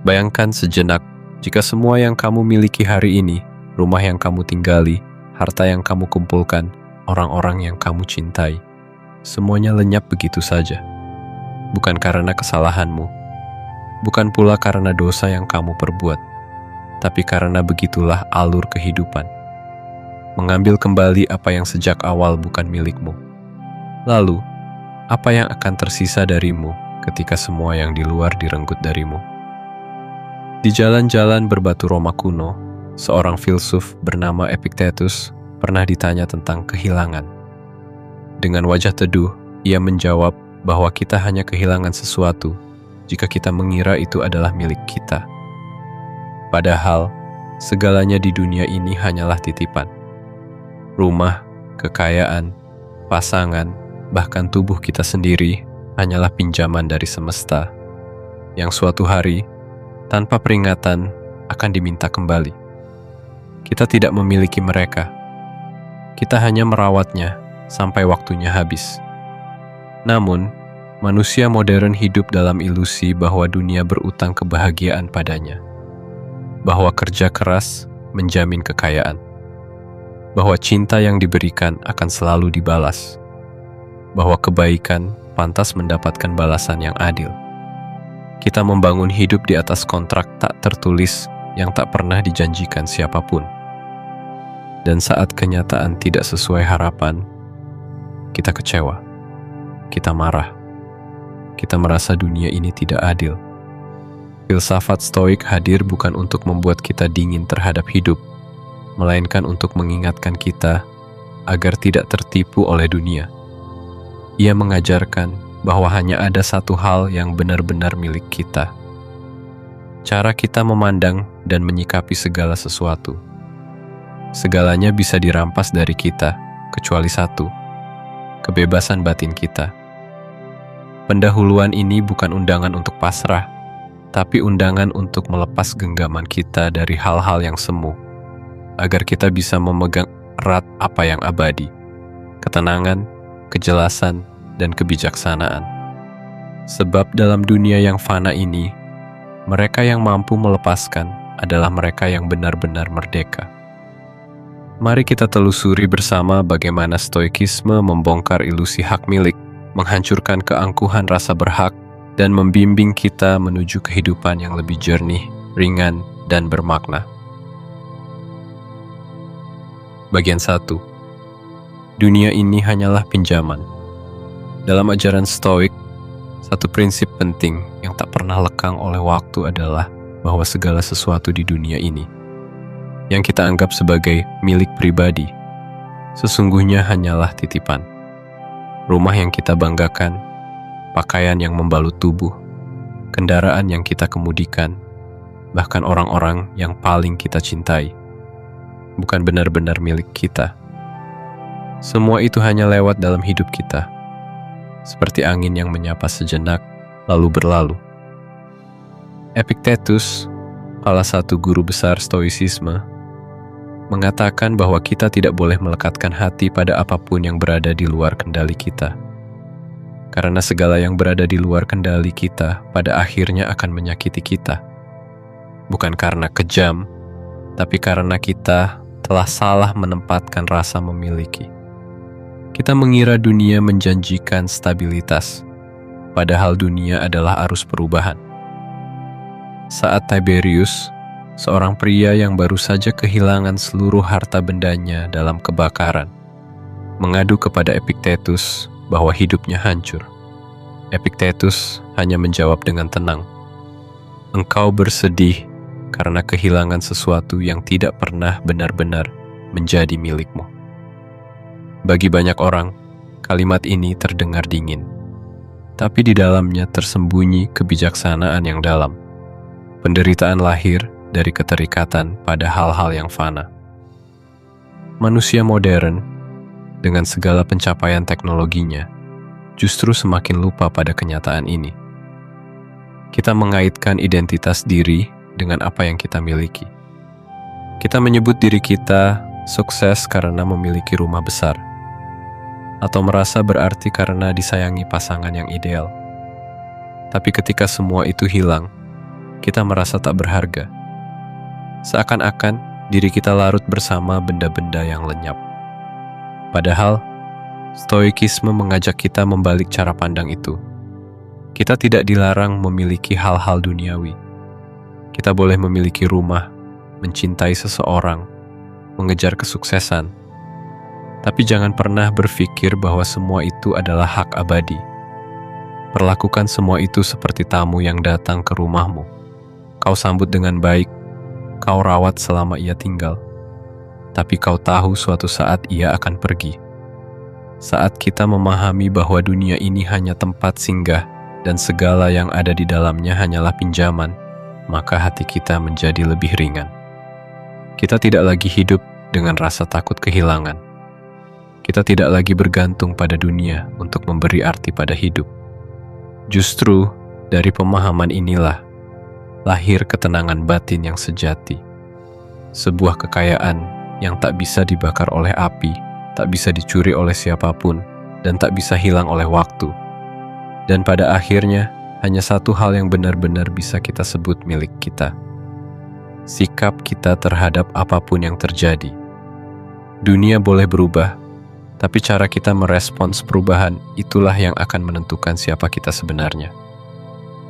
Bayangkan sejenak, jika semua yang kamu miliki hari ini, rumah yang kamu tinggali, harta yang kamu kumpulkan, orang-orang yang kamu cintai, semuanya lenyap begitu saja. Bukan karena kesalahanmu, bukan pula karena dosa yang kamu perbuat, tapi karena begitulah alur kehidupan. Mengambil kembali apa yang sejak awal bukan milikmu. Lalu, apa yang akan tersisa darimu ketika semua yang di luar direnggut darimu? Di jalan-jalan berbatu Roma kuno, seorang filsuf bernama Epictetus pernah ditanya tentang kehilangan. Dengan wajah teduh, ia menjawab bahwa kita hanya kehilangan sesuatu jika kita mengira itu adalah milik kita. Padahal, segalanya di dunia ini hanyalah titipan. Rumah, kekayaan, pasangan, bahkan tubuh kita sendiri hanyalah pinjaman dari semesta yang suatu hari, tanpa peringatan, akan diminta kembali. Kita tidak memiliki mereka. Kita hanya merawatnya sampai waktunya habis. Namun, manusia modern hidup dalam ilusi bahwa dunia berutang kebahagiaan padanya, bahwa kerja keras menjamin kekayaan, bahwa cinta yang diberikan akan selalu dibalas, bahwa kebaikan pantas mendapatkan balasan yang adil. Kita membangun hidup di atas kontrak tak tertulis yang tak pernah dijanjikan siapapun. Dan saat kenyataan tidak sesuai harapan, kita kecewa, kita marah, kita merasa dunia ini tidak adil. Filsafat Stoik hadir bukan untuk membuat kita dingin terhadap hidup, melainkan untuk mengingatkan kita agar tidak tertipu oleh dunia. Ia mengajarkan bahwa hanya ada satu hal yang benar-benar milik kita. Cara kita memandang dan menyikapi segala sesuatu. Segalanya bisa dirampas dari kita, kecuali satu, kebebasan batin kita. Pendahuluan ini bukan undangan untuk pasrah, tapi undangan untuk melepas genggaman kita dari hal-hal yang semu, agar kita bisa memegang erat apa yang abadi, ketenangan, kejelasan, dan kebijaksanaan. Sebab dalam dunia yang fana ini, mereka yang mampu melepaskan adalah mereka yang benar-benar merdeka. Mari kita telusuri bersama bagaimana Stoikisme membongkar ilusi hak milik, menghancurkan keangkuhan rasa berhak, dan membimbing kita menuju kehidupan yang lebih jernih, ringan, dan bermakna. Bagian 1. Dunia ini hanyalah pinjaman. Dalam ajaran Stoik, satu prinsip penting yang tak pernah lekang oleh waktu adalah bahwa segala sesuatu di dunia ini yang kita anggap sebagai milik pribadi, sesungguhnya hanyalah titipan. Rumah yang kita banggakan, pakaian yang membalut tubuh, kendaraan yang kita kemudikan, bahkan orang-orang yang paling kita cintai, bukan benar-benar milik kita. Semua itu hanya lewat dalam hidup kita, seperti angin yang menyapa sejenak, lalu berlalu. Epictetus, salah satu guru besar Stoicisme, mengatakan bahwa kita tidak boleh melekatkan hati pada apapun yang berada di luar kendali kita. Karena segala yang berada di luar kendali kita pada akhirnya akan menyakiti kita. Bukan karena kejam, tapi karena kita telah salah menempatkan rasa memiliki. Kita mengira dunia menjanjikan stabilitas, padahal dunia adalah arus perubahan. Saat Tiberius, seorang pria yang baru saja kehilangan seluruh harta bendanya dalam kebakaran, mengadu kepada Epictetus bahwa hidupnya hancur. Epictetus hanya menjawab dengan tenang, "Engkau bersedih karena kehilangan sesuatu yang tidak pernah benar-benar menjadi milikmu." Bagi banyak orang, kalimat ini terdengar dingin, tapi di dalamnya tersembunyi kebijaksanaan yang dalam. Penderitaan lahir dari keterikatan pada hal-hal yang fana. Manusia modern, dengan segala pencapaian teknologinya, justru semakin lupa pada kenyataan ini. Kita mengaitkan identitas diri dengan apa yang kita miliki. Kita menyebut diri kita sukses karena memiliki rumah besar, atau merasa berarti karena disayangi pasangan yang ideal. Tapi ketika semua itu hilang, kita merasa tak berharga. Seakan-akan diri kita larut bersama benda-benda yang lenyap. Padahal, Stoikisme mengajak kita membalik cara pandang itu. Kita tidak dilarang memiliki hal-hal duniawi. Kita boleh memiliki rumah, mencintai seseorang, mengejar kesuksesan. Tapi jangan pernah berpikir bahwa semua itu adalah hak abadi. Perlakukan semua itu seperti tamu yang datang ke rumahmu. Kau sambut dengan baik, kau rawat selama ia tinggal. Tapi kau tahu suatu saat ia akan pergi. Saat kita memahami bahwa dunia ini hanya tempat singgah dan segala yang ada di dalamnya hanyalah pinjaman, maka hati kita menjadi lebih ringan. Kita tidak lagi hidup dengan rasa takut kehilangan. Kita tidak lagi bergantung pada dunia untuk memberi arti pada hidup. Justru dari pemahaman inilah lahir ketenangan batin yang sejati. Sebuah kekayaan yang tak bisa dibakar oleh api, tak bisa dicuri oleh siapapun, dan tak bisa hilang oleh waktu. Dan pada akhirnya, hanya satu hal yang benar-benar bisa kita sebut milik kita. Sikap kita terhadap apapun yang terjadi. Dunia boleh berubah, tapi cara kita merespons perubahan itulah yang akan menentukan siapa kita sebenarnya.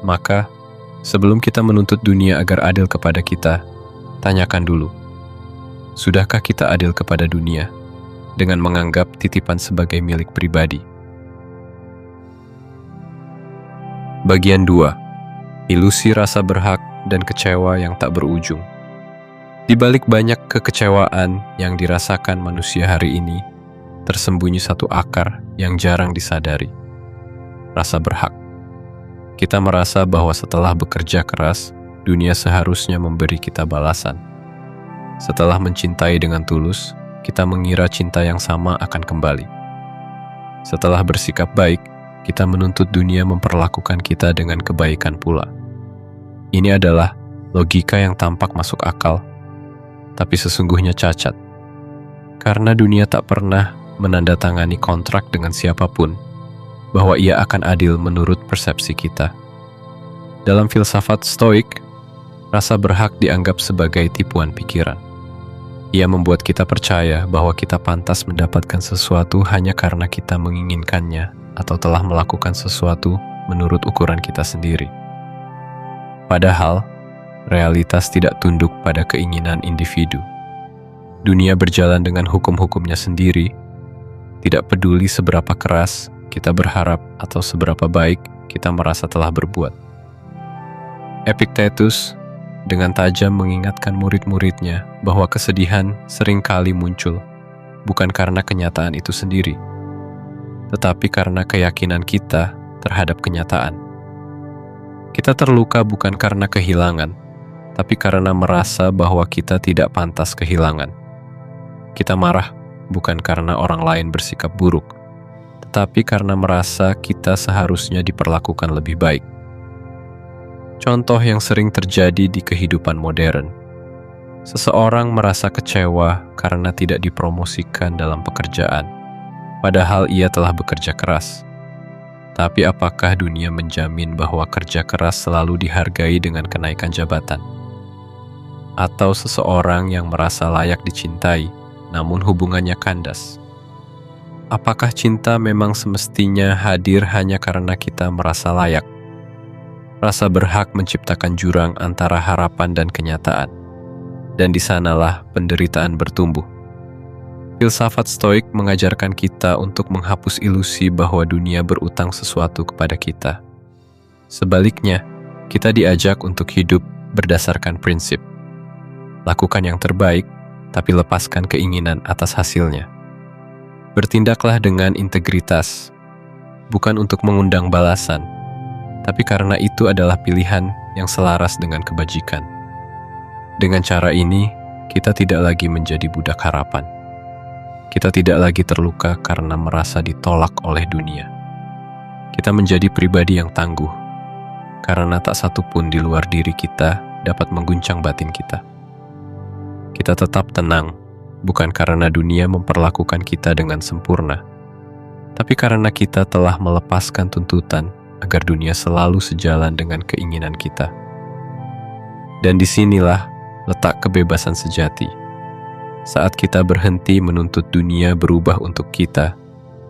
Maka, sebelum kita menuntut dunia agar adil kepada kita, tanyakan dulu, sudahkah kita adil kepada dunia dengan menganggap titipan sebagai milik pribadi? Bagian 2. Ilusi rasa berhak dan kecewa yang tak berujung. Di balik banyak kekecewaan yang dirasakan manusia hari ini, tersembunyi satu akar yang jarang disadari. Rasa berhak. Kita merasa bahwa setelah bekerja keras, dunia seharusnya memberi kita balasan. Setelah mencintai dengan tulus, kita mengira cinta yang sama akan kembali. Setelah bersikap baik, kita menuntut dunia memperlakukan kita dengan kebaikan pula. Ini adalah logika yang tampak masuk akal, tapi sesungguhnya cacat. Karena dunia tak pernah menandatangani kontrak dengan siapapun, bahwa ia akan adil menurut persepsi kita. Dalam filsafat Stoik, rasa berhak dianggap sebagai tipuan pikiran. Ia membuat kita percaya bahwa kita pantas mendapatkan sesuatu hanya karena kita menginginkannya atau telah melakukan sesuatu menurut ukuran kita sendiri. Padahal, realitas tidak tunduk pada keinginan individu. Dunia berjalan dengan hukum-hukumnya sendiri, tidak peduli seberapa keras kita berharap atau seberapa baik kita merasa telah berbuat. Epictetus dengan tajam mengingatkan murid-muridnya bahwa kesedihan seringkali muncul bukan karena kenyataan itu sendiri, tetapi karena keyakinan kita terhadap kenyataan. Kita terluka bukan karena kehilangan, tapi karena merasa bahwa kita tidak pantas kehilangan. Kita marah bukan karena orang lain bersikap buruk, tetapi karena merasa kita seharusnya diperlakukan lebih baik. Contoh yang sering terjadi di kehidupan modern. Seseorang merasa kecewa karena tidak dipromosikan dalam pekerjaan, padahal ia telah bekerja keras. Tapi apakah dunia menjamin bahwa kerja keras selalu dihargai dengan kenaikan jabatan? Atau seseorang yang merasa layak dicintai, namun hubungannya kandas? Apakah cinta memang semestinya hadir hanya karena kita merasa layak? Rasa berhak menciptakan jurang antara harapan dan kenyataan, dan di sanalah penderitaan bertumbuh. Filsafat Stoik mengajarkan kita untuk menghapus ilusi bahwa dunia berutang sesuatu kepada kita. Sebaliknya, kita diajak untuk hidup berdasarkan prinsip. Lakukan yang terbaik, tapi lepaskan keinginan atas hasilnya. Bertindaklah dengan integritas, bukan untuk mengundang balasan, tapi karena itu adalah pilihan yang selaras dengan kebajikan. Dengan cara ini, kita tidak lagi menjadi budak harapan. Kita tidak lagi terluka karena merasa ditolak oleh dunia. Kita menjadi pribadi yang tangguh, karena tak satu pun di luar diri kita dapat mengguncang batin kita. Kita tetap tenang, bukan karena dunia memperlakukan kita dengan sempurna, tapi karena kita telah melepaskan tuntutan agar dunia selalu sejalan dengan keinginan kita. Dan disinilah letak kebebasan sejati. Saat kita berhenti menuntut dunia berubah untuk kita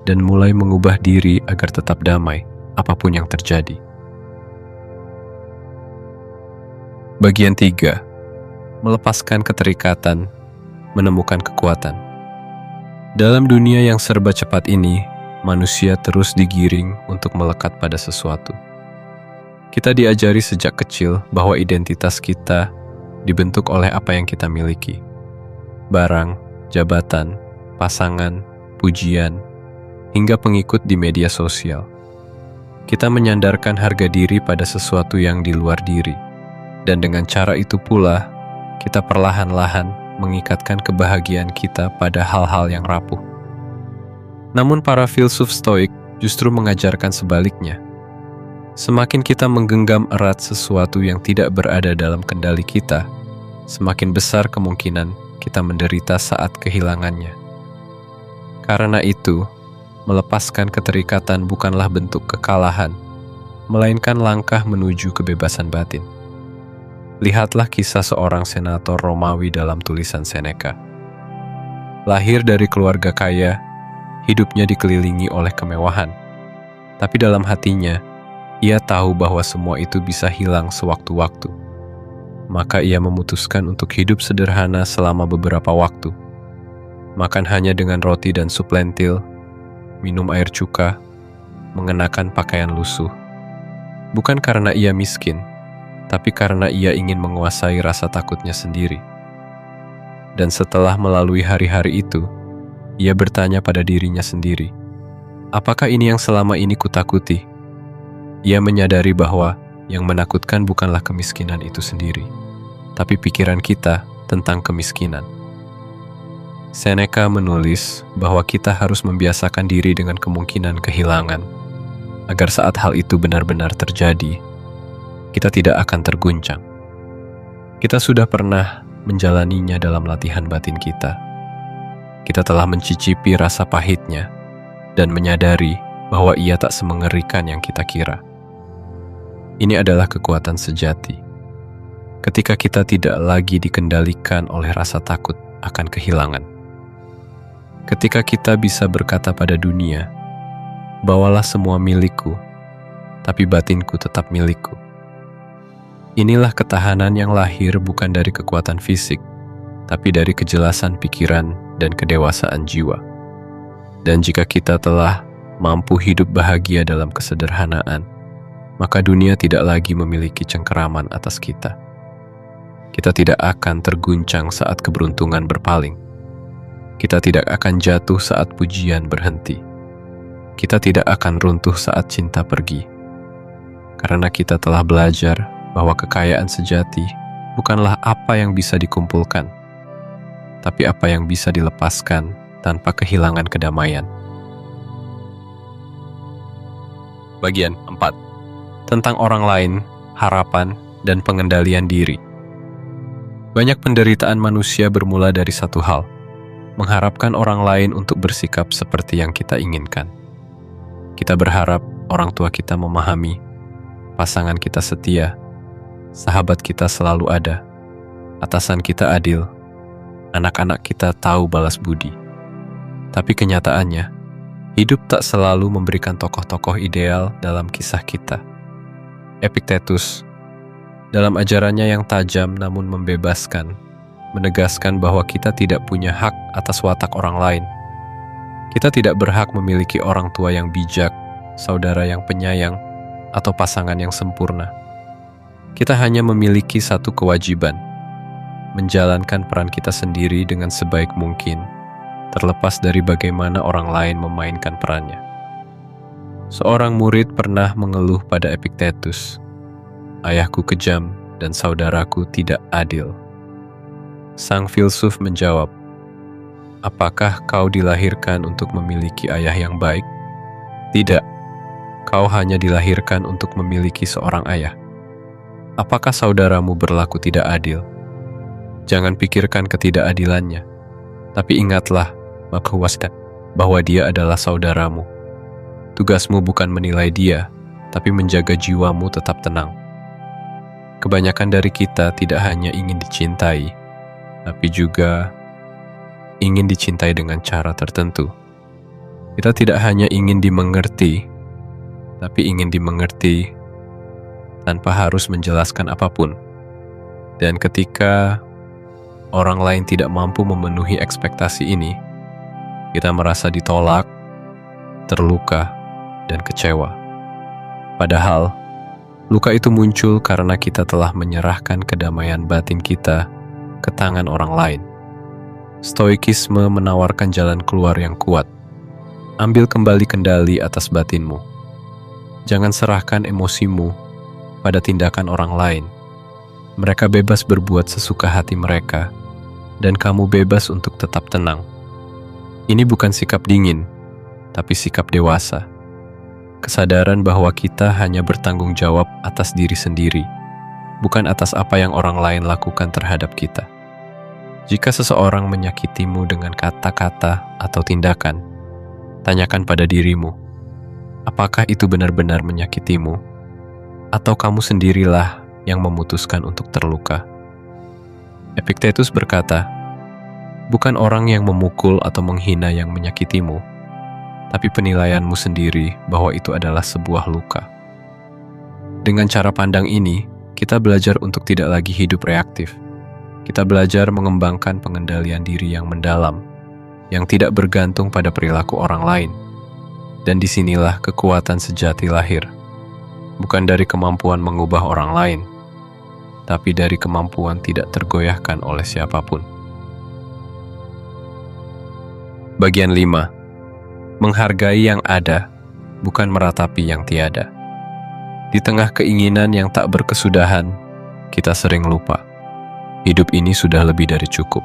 dan mulai mengubah diri agar tetap damai, apapun yang terjadi. Bagian 3. Melepaskan keterikatan, menemukan kekuatan. Dalam dunia yang serba cepat ini, manusia terus digiring untuk melekat pada sesuatu. Kita diajari sejak kecil bahwa identitas kita dibentuk oleh apa yang kita miliki. Barang, jabatan, pasangan, pujian, hingga pengikut di media sosial. Kita menyandarkan harga diri pada sesuatu yang di luar diri. Dan dengan cara itu pula, kita perlahan-lahan mengikatkan kebahagiaan kita pada hal-hal yang rapuh. Namun para filsuf Stoik justru mengajarkan sebaliknya. Semakin kita menggenggam erat sesuatu yang tidak berada dalam kendali kita, semakin besar kemungkinan kita menderita saat kehilangannya. Karena itu, melepaskan keterikatan bukanlah bentuk kekalahan, melainkan langkah menuju kebebasan batin. Lihatlah kisah seorang senator Romawi dalam tulisan Seneca. Lahir dari keluarga kaya, hidupnya dikelilingi oleh kemewahan. Tapi dalam hatinya, ia tahu bahwa semua itu bisa hilang sewaktu-waktu. Maka ia memutuskan untuk hidup sederhana selama beberapa waktu. Makan hanya dengan roti dan sup lentil, minum air cuka, mengenakan pakaian lusuh. Bukan karena ia miskin, tapi karena ia ingin menguasai rasa takutnya sendiri. Dan setelah melalui hari-hari itu, ia bertanya pada dirinya sendiri, apakah ini yang selama ini kutakuti? Ia menyadari bahwa yang menakutkan bukanlah kemiskinan itu sendiri, tapi pikiran kita tentang kemiskinan. Seneca menulis bahwa kita harus membiasakan diri dengan kemungkinan kehilangan, agar saat hal itu benar-benar terjadi, kita tidak akan terguncang. Kita sudah pernah menjalaninya dalam latihan batin kita. Kita telah mencicipi rasa pahitnya dan menyadari bahwa ia tak semengerikan yang kita kira. Ini adalah kekuatan sejati. Ketika kita tidak lagi dikendalikan oleh rasa takut akan kehilangan. Ketika kita bisa berkata pada dunia, bawalah semua milikku, tapi batinku tetap milikku. Inilah ketahanan yang lahir bukan dari kekuatan fisik, tapi dari kejelasan pikiran dan kedewasaan jiwa. Dan jika kita telah mampu hidup bahagia dalam kesederhanaan, maka dunia tidak lagi memiliki cengkeraman atas kita. Kita tidak akan terguncang saat keberuntungan berpaling. Kita tidak akan jatuh saat pujian berhenti. Kita tidak akan runtuh saat cinta pergi. Karena kita telah belajar bahwa kekayaan sejati bukanlah apa yang bisa dikumpulkan, tapi apa yang bisa dilepaskan tanpa kehilangan kedamaian. Bagian 4. Tentang orang lain, harapan, dan pengendalian diri. Banyak penderitaan manusia bermula dari satu hal, mengharapkan orang lain untuk bersikap seperti yang kita inginkan. Kita berharap orang tua kita memahami, pasangan kita setia, sahabat kita selalu ada, atasan kita adil, anak-anak kita tahu balas budi. Tapi kenyataannya, hidup tak selalu memberikan tokoh-tokoh ideal dalam kisah kita. Epictetus, dalam ajarannya yang tajam namun membebaskan, menegaskan bahwa kita tidak punya hak atas watak orang lain. Kita tidak berhak memiliki orang tua yang bijak, saudara yang penyayang, atau pasangan yang sempurna. Kita hanya memiliki satu kewajiban, menjalankan peran kita sendiri dengan sebaik mungkin, terlepas dari bagaimana orang lain memainkan perannya. Seorang murid pernah mengeluh pada Epictetus, ayahku kejam dan saudaraku tidak adil. Sang filsuf menjawab, apakah kau dilahirkan untuk memiliki ayah yang baik? Tidak, kau hanya dilahirkan untuk memiliki seorang ayah. Apakah saudaramu berlaku tidak adil? Jangan pikirkan ketidakadilannya, tapi ingatlah bahwa dia adalah saudaramu. Tugasmu bukan menilai dia, tapi menjaga jiwamu tetap tenang. Kebanyakan dari kita tidak hanya ingin dicintai, tapi juga ingin dicintai dengan cara tertentu. Kita tidak hanya ingin dimengerti, tapi ingin dimengerti tanpa harus menjelaskan apapun. Dan ketika orang lain tidak mampu memenuhi ekspektasi ini, kita merasa ditolak, terluka, dan kecewa. Padahal, luka itu muncul karena kita telah menyerahkan kedamaian batin kita ke tangan orang lain. Stoikisme menawarkan jalan keluar yang kuat. Ambil kembali kendali atas batinmu. Jangan serahkan emosimu pada tindakan orang lain. Mereka bebas berbuat sesuka hati mereka, dan kamu bebas untuk tetap tenang. Ini bukan sikap dingin, tapi sikap dewasa. Kesadaran bahwa kita hanya bertanggung jawab atas diri sendiri, bukan atas apa yang orang lain lakukan terhadap kita. Jika seseorang menyakitimu dengan kata-kata atau tindakan, tanyakan pada dirimu, apakah itu benar-benar menyakitimu, atau kamu sendirilah yang memutuskan untuk terluka? Epictetus berkata, bukan orang yang memukul atau menghina yang menyakitimu, tapi penilaianmu sendiri bahwa itu adalah sebuah luka. Dengan cara pandang ini, kita belajar untuk tidak lagi hidup reaktif. Kita belajar mengembangkan pengendalian diri yang mendalam, yang tidak bergantung pada perilaku orang lain. Dan disinilah kekuatan sejati lahir. Bukan dari kemampuan mengubah orang lain, tapi dari kemampuan tidak tergoyahkan oleh siapapun. Bagian 5. Menghargai yang ada, bukan meratapi yang tiada. Di tengah keinginan yang tak berkesudahan, kita sering lupa. Hidup ini sudah lebih dari cukup.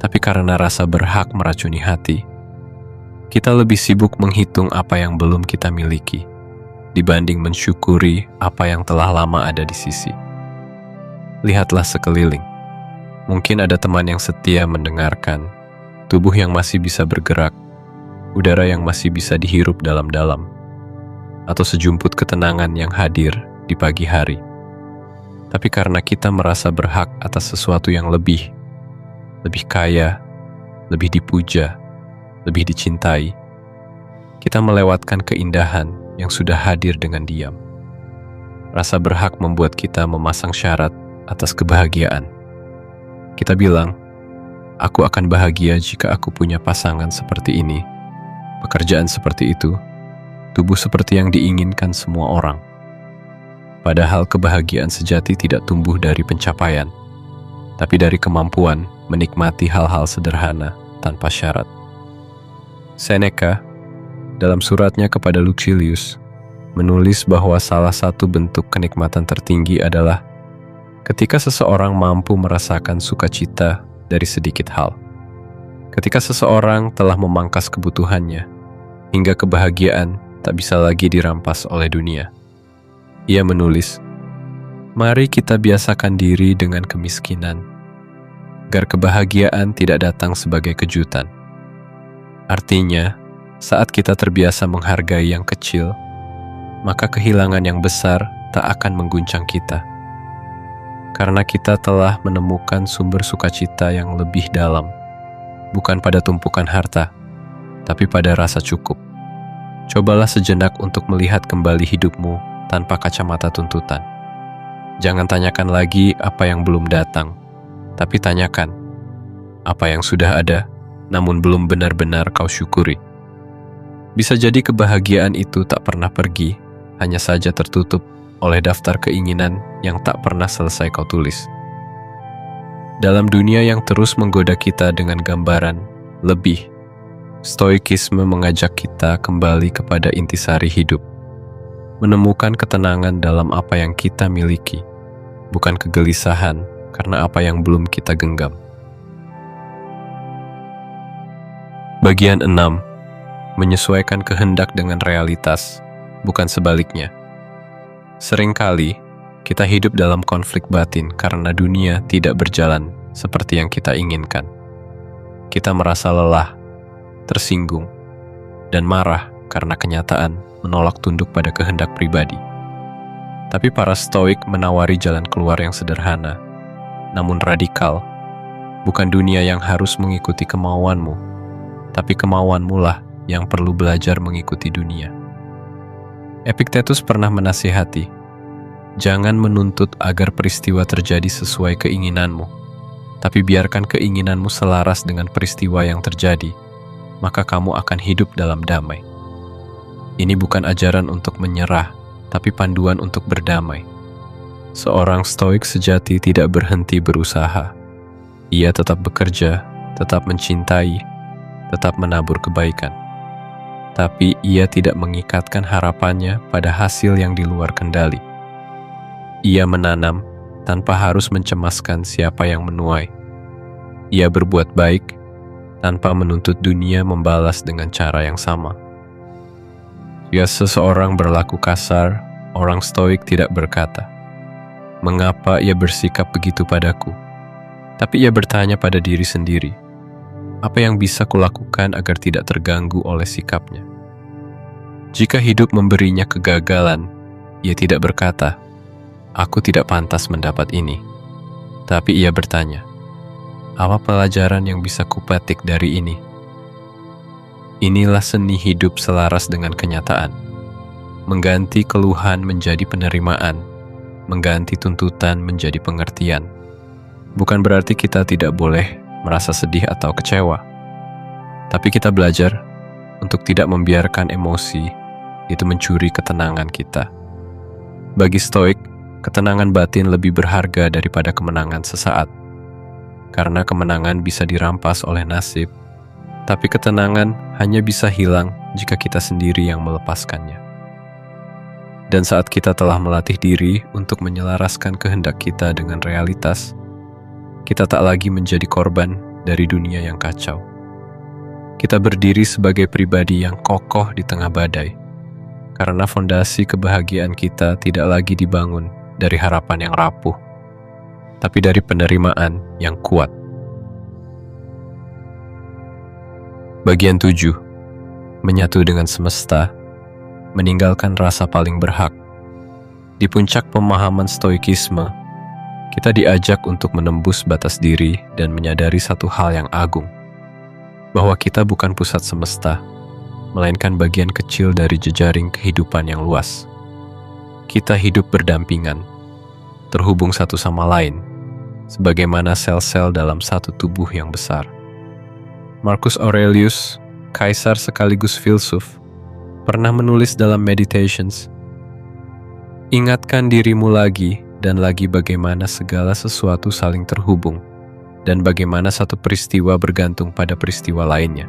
Tapi karena rasa berhak meracuni hati, kita lebih sibuk menghitung apa yang belum kita miliki, dibanding mensyukuri apa yang telah lama ada di sisi. Lihatlah sekeliling. Mungkin ada teman yang setia mendengarkan, tubuh yang masih bisa bergerak, udara yang masih bisa dihirup dalam-dalam, atau sejumput ketenangan yang hadir di pagi hari. Tapi karena kita merasa berhak atas sesuatu yang lebih kaya, lebih dipuja, lebih dicintai, kita melewatkan keindahan yang sudah hadir dengan diam. Rasa berhak membuat kita memasang syarat atas kebahagiaan. Kita bilang, aku akan bahagia jika aku punya pasangan seperti ini, pekerjaan seperti itu, tubuh seperti yang diinginkan semua orang. Padahal kebahagiaan sejati tidak tumbuh dari pencapaian, tapi dari kemampuan menikmati hal-hal sederhana tanpa syarat. Seneca, dalam suratnya kepada Lucilius, menulis bahwa salah satu bentuk kenikmatan tertinggi adalah ketika seseorang mampu merasakan sukacita dari sedikit hal. Ketika seseorang telah memangkas kebutuhannya, hingga kebahagiaan tak bisa lagi dirampas oleh dunia. Ia menulis, mari kita biasakan diri dengan kemiskinan, agar kebahagiaan tidak datang sebagai kejutan. Artinya, saat kita terbiasa menghargai yang kecil, maka kehilangan yang besar tak akan mengguncang kita. Karena kita telah menemukan sumber sukacita yang lebih dalam, bukan pada tumpukan harta, tapi pada rasa cukup. Cobalah sejenak untuk melihat kembali hidupmu tanpa kacamata tuntutan. Jangan tanyakan lagi apa yang belum datang, tapi tanyakan apa yang sudah ada, namun belum benar-benar kau syukuri. Bisa jadi kebahagiaan itu tak pernah pergi, hanya saja tertutup oleh daftar keinginan yang tak pernah selesai kau tulis. Dalam dunia yang terus menggoda kita dengan gambaran lebih, Stoikisme mengajak kita kembali kepada intisari hidup, menemukan ketenangan dalam apa yang kita miliki, bukan kegelisahan karena apa yang belum kita genggam. Bagian 6. Menyesuaikan kehendak dengan realitas, bukan sebaliknya. Seringkali, kita hidup dalam konflik batin karena dunia tidak berjalan seperti yang kita inginkan. Kita merasa lelah, tersinggung, dan marah karena kenyataan menolak tunduk pada kehendak pribadi. Tapi para Stoik menawari jalan keluar yang sederhana, namun radikal. Bukan dunia yang harus mengikuti kemauanmu, tapi kemauanmu lah yang perlu belajar mengikuti dunia. Epictetus pernah menasihati, jangan menuntut agar peristiwa terjadi sesuai keinginanmu, tapi biarkan keinginanmu selaras dengan peristiwa yang terjadi, maka kamu akan hidup dalam damai. Ini bukan ajaran untuk menyerah, tapi panduan untuk berdamai. Seorang Stoik sejati tidak berhenti berusaha. Ia tetap bekerja, tetap mencintai, tetap menabur kebaikan. Tapi ia tidak mengikatkan harapannya pada hasil yang di luar kendali. Ia menanam tanpa harus mencemaskan siapa yang menuai. Ia berbuat baik tanpa menuntut dunia membalas dengan cara yang sama. Jika seseorang berlaku kasar, orang Stoik tidak berkata, "Mengapa ia bersikap begitu padaku?" Tapi ia bertanya pada diri sendiri, apa yang bisa kulakukan agar tidak terganggu oleh sikapnya? Jika hidup memberinya kegagalan, ia tidak berkata, "Aku tidak pantas mendapat ini." Tapi ia bertanya, apa pelajaran yang bisa kupetik dari ini? Inilah seni hidup selaras dengan kenyataan. Mengganti keluhan menjadi penerimaan, mengganti tuntutan menjadi pengertian. Bukan berarti kita tidak boleh merasa sedih atau kecewa, tapi kita belajar untuk tidak membiarkan emosi itu mencuri ketenangan kita. Bagi Stoik, ketenangan batin lebih berharga daripada kemenangan sesaat. Karena kemenangan bisa dirampas oleh nasib, tapi ketenangan hanya bisa hilang jika kita sendiri yang melepaskannya. Dan saat kita telah melatih diri untuk menyelaraskan kehendak kita dengan realitas, kita tak lagi menjadi korban dari dunia yang kacau. Kita berdiri sebagai pribadi yang kokoh di tengah badai, karena fondasi kebahagiaan kita tidak lagi dibangun dari harapan yang rapuh, tapi dari penerimaan yang kuat. Bagian 7. Menyatu dengan semesta, meninggalkan rasa paling berhak. Di puncak pemahaman Stoikisme, kita diajak untuk menembus batas diri dan menyadari satu hal yang agung, bahwa kita bukan pusat semesta, melainkan bagian kecil dari jejaring kehidupan yang luas. Kita hidup berdampingan, terhubung satu sama lain, sebagaimana sel-sel dalam satu tubuh yang besar. Marcus Aurelius, kaisar sekaligus filsuf, pernah menulis dalam Meditations, "Ingatkan dirimu lagi dan lagi bagaimana segala sesuatu saling terhubung, dan bagaimana satu peristiwa bergantung pada peristiwa lainnya."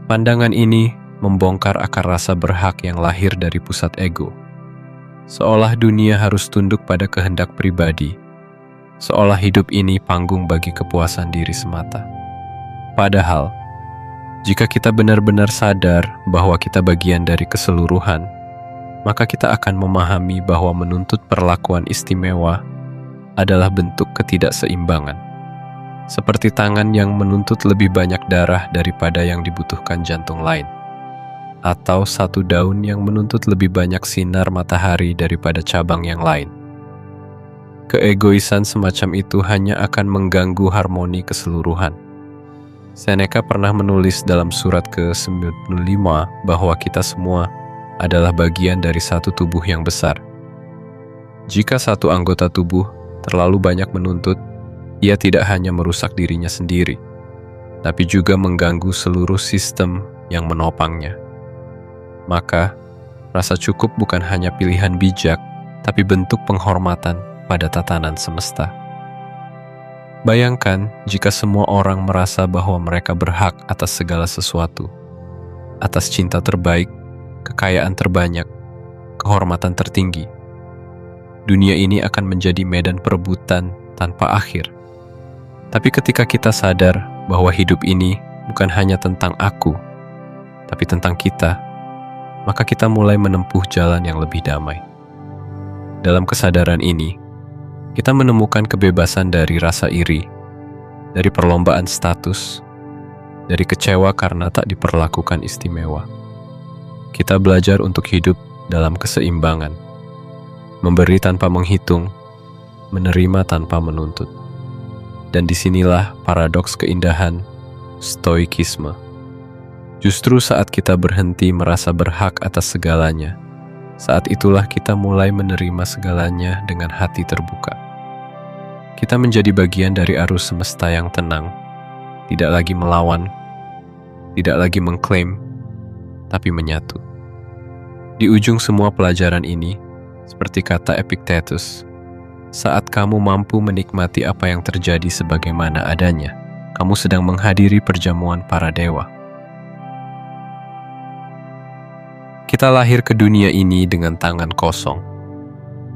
Pandangan ini membongkar akar rasa berhak yang lahir dari pusat ego. Seolah dunia harus tunduk pada kehendak pribadi, seolah hidup ini panggung bagi kepuasan diri semata. Padahal, jika kita benar-benar sadar bahwa kita bagian dari keseluruhan, maka kita akan memahami bahwa menuntut perlakuan istimewa adalah bentuk ketidakseimbangan. Seperti tangan yang menuntut lebih banyak darah daripada yang dibutuhkan jantung lain, atau satu daun yang menuntut lebih banyak sinar matahari daripada cabang yang lain. Keegoisan semacam itu hanya akan mengganggu harmoni keseluruhan. Seneca pernah menulis dalam surat ke-95 bahwa kita semua adalah bagian dari satu tubuh yang besar. Jika satu anggota tubuh terlalu banyak menuntut, ia tidak hanya merusak dirinya sendiri, tapi juga mengganggu seluruh sistem yang menopangnya. Maka, rasa cukup bukan hanya pilihan bijak, tapi bentuk penghormatan pada tatanan semesta. Bayangkan jika semua orang merasa bahwa mereka berhak atas segala sesuatu, atas cinta terbaik, kekayaan terbanyak, kehormatan tertinggi. Dunia ini akan menjadi medan perebutan tanpa akhir. Tapi ketika kita sadar bahwa hidup ini bukan hanya tentang aku, tapi tentang kita, maka kita mulai menempuh jalan yang lebih damai. Dalam kesadaran ini, kita menemukan kebebasan dari rasa iri, dari perlombaan status, dari kecewa karena tak diperlakukan istimewa. Kita belajar untuk hidup dalam keseimbangan, memberi tanpa menghitung, menerima tanpa menuntut. Dan disinilah paradoks keindahan stoikisme. Justru saat kita berhenti merasa berhak atas segalanya, saat itulah kita mulai menerima segalanya dengan hati terbuka. Kita menjadi bagian dari arus semesta yang tenang, tidak lagi melawan, tidak lagi mengklaim, tapi menyatu. Di ujung semua pelajaran ini, seperti kata Epictetus, saat kamu mampu menikmati apa yang terjadi sebagaimana adanya, kamu sedang menghadiri perjamuan para dewa. Kita lahir ke dunia ini dengan tangan kosong,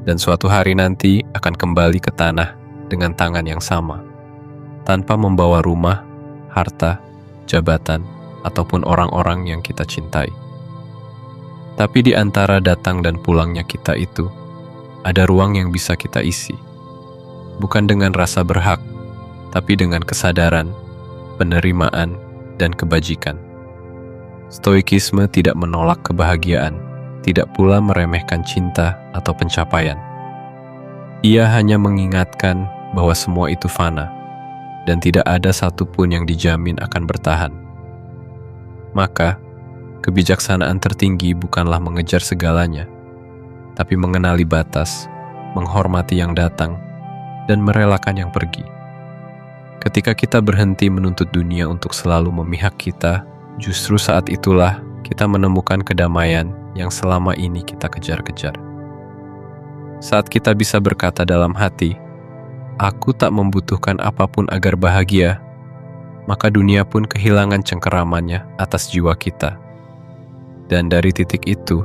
dan suatu hari nanti akan kembali ke tanah dengan tangan yang sama, tanpa membawa rumah, harta, jabatan, ataupun orang-orang yang kita cintai. Tapi di antara datang dan pulangnya kita itu, ada ruang yang bisa kita isi, bukan dengan rasa berhak, tapi dengan kesadaran, penerimaan, dan kebajikan. Stoikisme tidak menolak kebahagiaan, tidak pula meremehkan cinta atau pencapaian. Ia hanya mengingatkan bahwa semua itu fana, dan tidak ada satupun yang dijamin akan bertahan. Maka, kebijaksanaan tertinggi bukanlah mengejar segalanya, tapi mengenali batas, menghormati yang datang, dan merelakan yang pergi. Ketika kita berhenti menuntut dunia untuk selalu memihak kita, justru saat itulah kita menemukan kedamaian yang selama ini kita kejar-kejar. Saat kita bisa berkata dalam hati, "Aku tak membutuhkan apapun agar bahagia," maka dunia pun kehilangan cengkeramannya atas jiwa kita. Dan dari titik itu,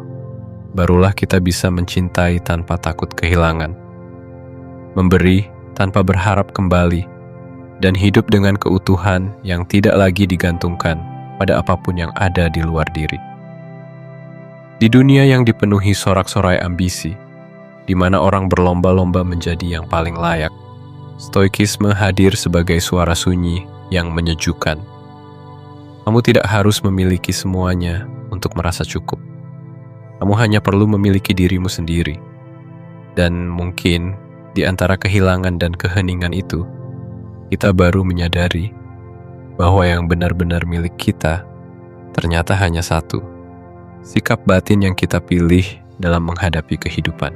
barulah kita bisa mencintai tanpa takut kehilangan, memberi tanpa berharap kembali, dan hidup dengan keutuhan yang tidak lagi digantungkan pada apapun yang ada di luar diri. Di dunia yang dipenuhi sorak-sorai ambisi, di mana orang berlomba-lomba menjadi yang paling layak, stoikisme hadir sebagai suara sunyi yang menyejukkan. Kamu tidak harus memiliki semuanya untuk merasa cukup. Kamu hanya perlu memiliki dirimu sendiri. Dan mungkin di antara kehilangan dan keheningan itu, kita baru menyadari bahwa yang benar-benar milik kita ternyata hanya satu, sikap batin yang kita pilih dalam menghadapi kehidupan.